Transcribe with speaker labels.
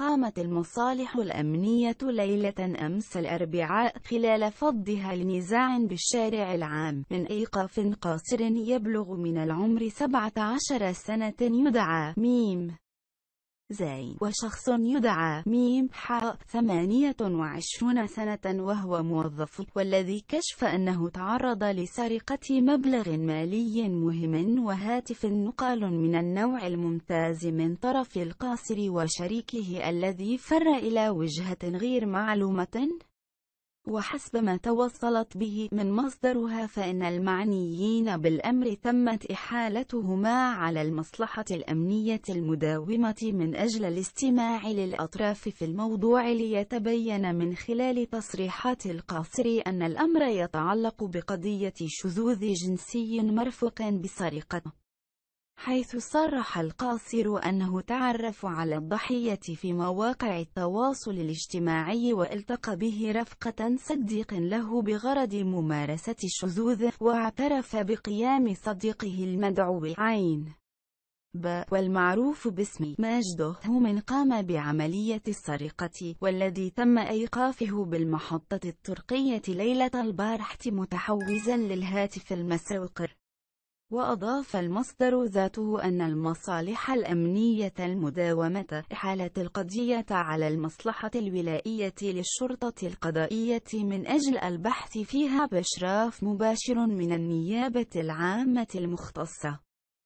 Speaker 1: قامت المصالح الأمنية ليلة أمس الأربعاء خلال فضها لنزاع بالشارع العام من إيقاف قاصر يبلغ من العمر 17 سنة يدعى ميم زاي، وشخص يدعى ميم حاء 28 سنة وهو موظف، والذي كشف أنه تعرض لسرقة مبلغ مالي مهم وهاتف نقال من النوع الممتاز من طرف القاصر وشريكه الذي فر إلى وجهة غير معلومة. وحسب ما توصلت به من مصدرها فإن المعنيين بالأمر تمت إحالتهما على المصلحة الأمنية المداومة من أجل الاستماع للأطراف في الموضوع ليتبين من خلال تصريحات القاصر أن الأمر يتعلق بقضية شذوذ جنسي مرفوق بسرقة، حيث صرح القاصر أنه تعرف على الضحية في مواقع التواصل الاجتماعي والتقى به رفقة صديق له بغرض ممارسة الشذوذ، واعترف بقيام صديقه المدعو عين والمعروف باسم ماجده من قام بعملية السرقة، والذي تم إيقافه بالمحطة الطرقية ليلة البارحة متحوزا للهاتف المسروق. وأضاف المصدر ذاته أن المصالح الأمنية المداومة أحالت القضية على المصلحة الولائية للشرطة القضائية من أجل البحث فيها بإشراف مباشر من النيابة العامة المختصة.